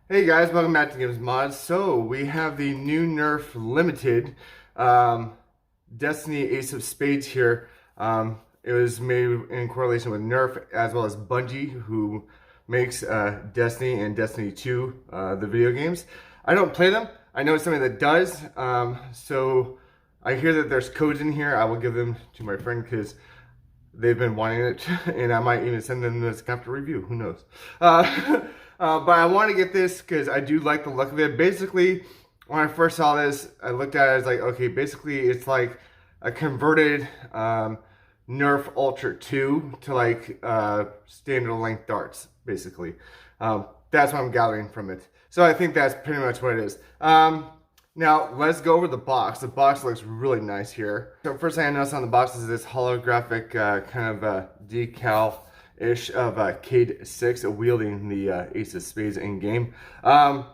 Hey guys, welcome back to Games Mods. So we have the new Nerf Limited Destiny Ace of Spades here. It was made in correlation with Nerf as well as Bungie, who makes Destiny and Destiny 2, the video games. I don't play them. I know somebody that does. So I hear that there's codes in here. I will give them to my friend because they've been wanting it, and I might even send them this after review. Who knows? But I want to get this because I do like the look of it. Basically, when I first saw this, I looked at it as like, okay, basically it's like a converted Nerf Ultra 2 to like standard length darts, basically. That's what I'm gathering from it. So I think that's pretty much what it is. Now, let's go over the box. The box looks really nice here. So first thing I noticed on the box is this holographic kind of decal-ish of Cade 6 wielding the Ace of Spades in-game. Now,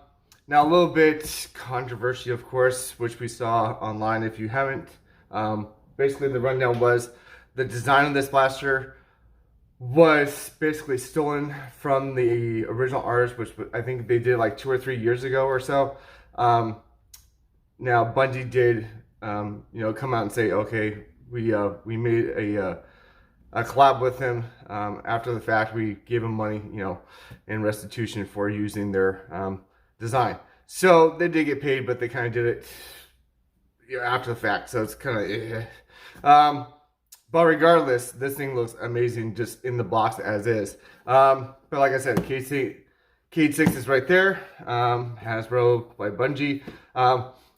a little bit controversy, of course, which we saw online. If you haven't, basically the rundown was the design of this blaster was basically stolen from the original artist, which I think they did like 2 or 3 years ago or so. Now Bungie did, come out and say, okay, we made a collab with him. After the fact, we gave him money, in restitution for using their design. So they did get paid, but they kind of did it after the fact. So it's kind of, but regardless, this thing looks amazing just in the box as is. But like I said, Cade 6 is right there. Hasbro by Bungie.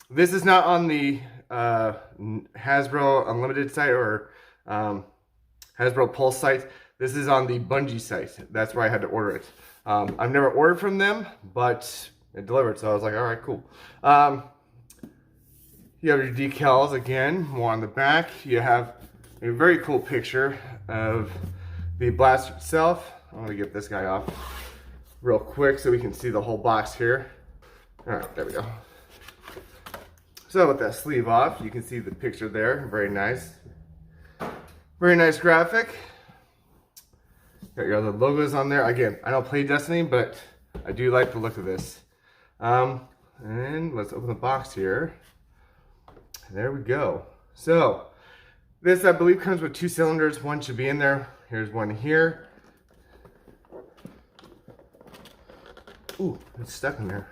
This is not on the Hasbro Unlimited site or Hasbro Pulse site. This is on the Bungie site. That's where I had to order it. I've never ordered from them, but it delivered, so I was like, all right, cool. You have your decals again, more on the back. You have a very cool picture of the blaster itself. I'm gonna get this guy off real quick so we can see the whole box here. All right, there we go. So with that sleeve off, you can see the picture there. Very nice. Very nice graphic. Got your other logos on there. Again, I don't play Destiny, but I do like the look of this. And let's open the box here. There we go. So this, I believe, comes with 2 cylinders. One should be in there. Here's one here. Ooh, it's stuck in there.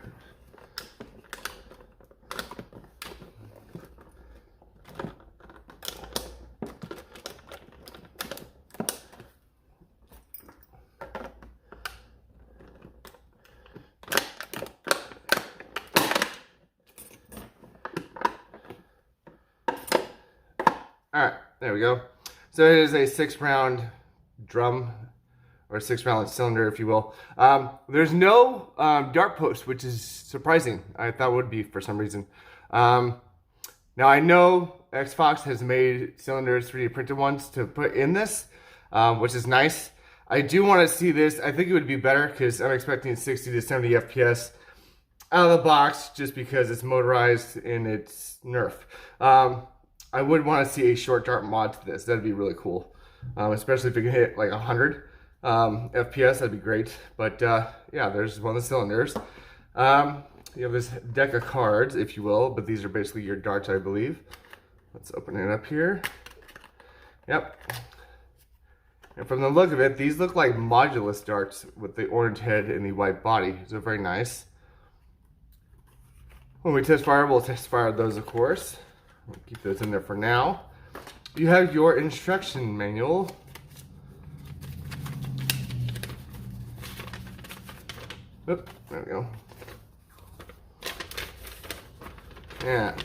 All right, there we go. So it is a 6-round drum, or a 6-round cylinder, if you will. There's no dart post, which is surprising. I thought it would be for some reason. Now I know Xbox has made cylinders, 3D printed ones, to put in this, which is nice. I do want to see this. I think it would be better because I'm expecting 60 to 70 FPS out of the box, just because it's motorized and it's Nerf. I would want to see a short dart mod to this. That'd be really cool. Especially if it can hit like 100 FPS, that'd be great. But yeah, there's one of the cylinders. You have this deck of cards, if you will, but these are basically your darts, I believe. Let's open it up here. Yep. And from the look of it, these look like modulus darts with the orange head and the white body. So very nice. When we test fire, we'll test fire those, of course. We'll keep those in there for now. You have your instruction manual. Oop, there we go. Yeah,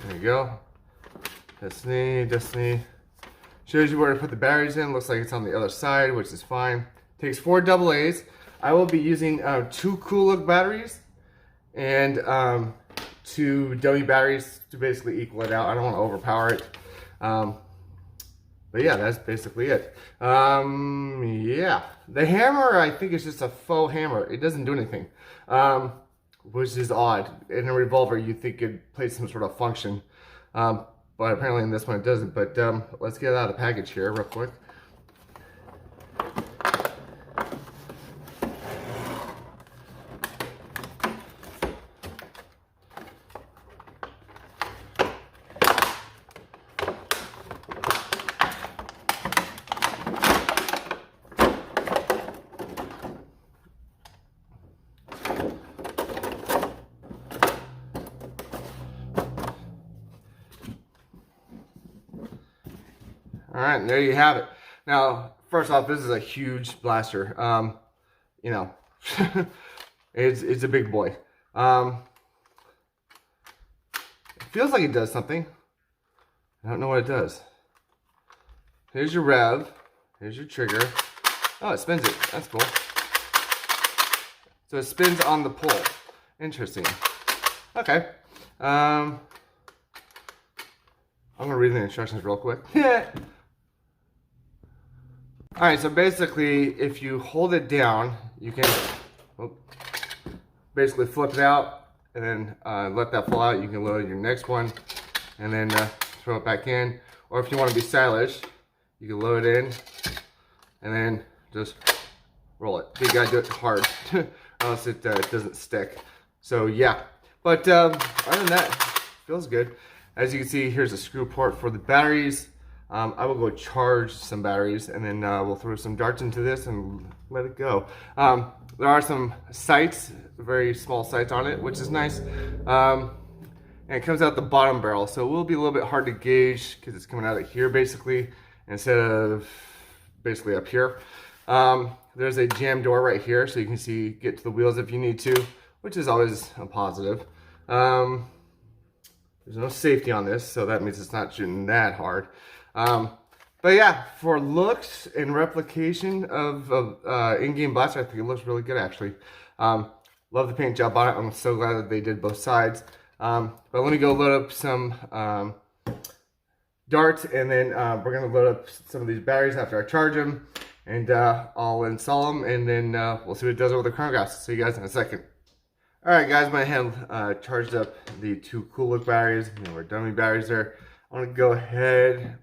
there you go. Destiny. Shows you where to put the batteries in. Looks like it's on the other side, which is fine. Takes 4 AA's. I will be using 2 Cool Look batteries and 2 dummy batteries to basically equal it out. I don't want to overpower it. But yeah, that's basically it. Yeah. The hammer, I think, is just a faux hammer. It doesn't do anything, which is odd. In a revolver, you think it plays some sort of function. But apparently in this one it doesn't. But let's get it out of the package here real quick. right, and there you have it. Now, first off, this is a huge blaster. You know, it's a big boy. It feels like it does something. I don't know what it does. Here's your rev. Here's your trigger. Oh, it spins it. That's cool. So it spins on the pull. Interesting. Okay. I'm gonna read the instructions real quick. Alright, so basically, if you hold it down, you can basically flip it out and then let that fall out. You can load your next one and then throw it back in. Or if you want to be stylish, you can load it in and then just roll it. You gotta do it hard, or else it doesn't stick. So yeah, but other than that, feels good. As you can see, here's a screw port for the batteries. I will go charge some batteries and then we'll throw some darts into this and let it go. There are some sights, very small sights on it, which is nice. And it comes out the bottom barrel, so it will be a little bit hard to gauge because it's coming out of here basically, instead of basically up here. There's a jam door right here, so you can see, get to the wheels if you need to, which is always a positive. There's no safety on this, so that means it's not shooting that hard. But yeah, for looks and replication of in-game blaster, I think it looks really good actually. Love the paint job on it. I'm so glad that they did both sides. But let me go load up some darts, and then we're gonna load up some of these batteries after I charge them, and I'll install them, and then we'll see what it does over the chronograph. See you guys in a second. Alright guys, my hand charged up the two cool look batteries, or dummy batteries there. I'm gonna go ahead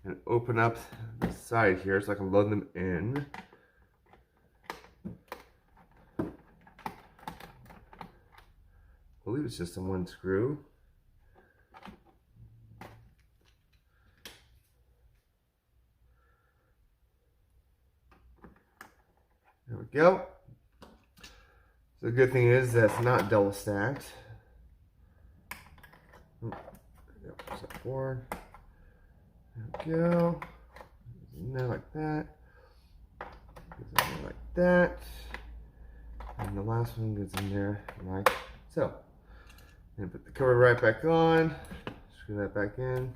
and open up the side here so I can load them in. I believe it's just in one screw. There we go. So the good thing is that's not double stacked. Push that forward. There we go. In there like that. Goes in there like that. And the last one goes in there like so. And put the cover right back on. Screw that back in.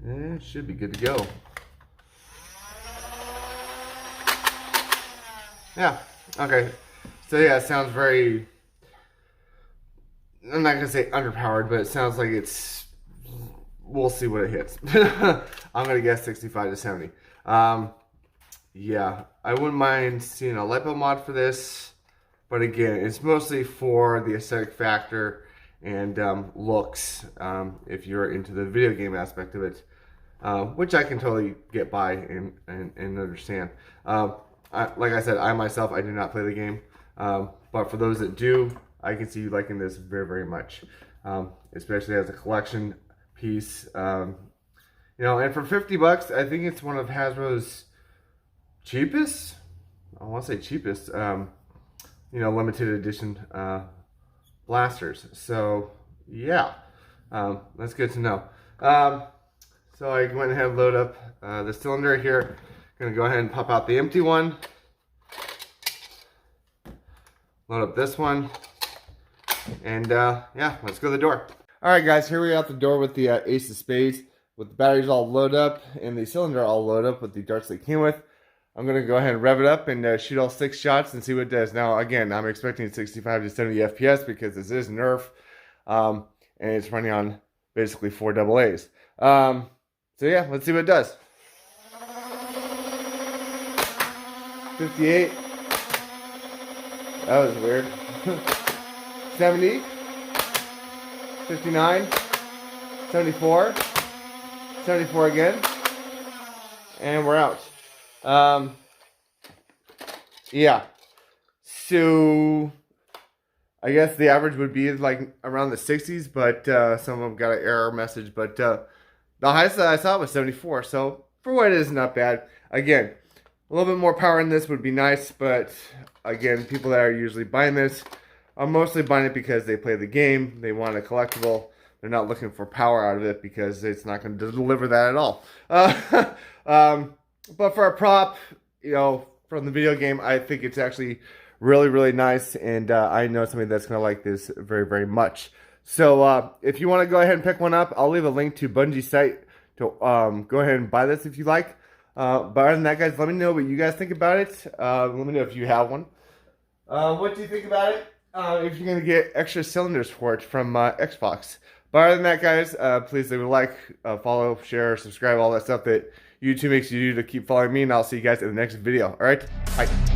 And it should be good to go. Yeah, okay. So yeah, it sounds very, I'm not gonna say underpowered, but it sounds like it's, we'll see what it hits. I'm gonna guess 65 to 70. Yeah, I wouldn't mind seeing a lipo mod for this, but again, it's mostly for the aesthetic factor and looks, if you're into the video game aspect of it, which I can totally get by and understand. Like I said, I myself, I do not play the game, but for those that do, I can see you liking this very, very much, especially as a collection piece. You know, and for 50 bucks, I think it's one of Hasbro's cheapest, I want to say cheapest, you know, limited edition blasters. So, yeah, that's good to know. So I went ahead and load up the cylinder here. Gonna go ahead and pop out the empty one. Load up this one. And yeah, let's go to the door. Alright guys, here we are at the door with the Ace of Spades, with the batteries all loaded up and the cylinder all loaded up with the darts they came with. I'm gonna go ahead and rev it up and shoot all 6 shots and see what it does. Now again, I'm expecting 65 to 70 FPS because this is Nerf, and it's running on basically 4 AA's. So yeah, let's see what it does. 58. That was weird. 70. 59. 74. 74 again. And we're out. Yeah. So I guess the average would be like around the 60s, but some of them got an error message. But the highest that I saw was 74. So for what it is, not bad. Again, a little bit more power in this would be nice, but again, people that are usually buying this are mostly buying it because they play the game, they want a collectible, they're not looking for power out of it because it's not going to deliver that at all. But for a prop, you know, from the video game, I think it's actually really, really nice, and I know somebody that's going to like this very, very much. So if you want to go ahead and pick one up, I'll leave a link to Bungie's site to go ahead and buy this if you like. But other than that, guys, let me know what you guys think about it. Let me know if you have one. What do you think about it? If you're going to get extra cylinders for it from Xbox. But other than that, guys, please leave a like, follow, share, subscribe, all that stuff that YouTube makes you do to keep following me. And I'll see you guys in the next video. All right? Bye.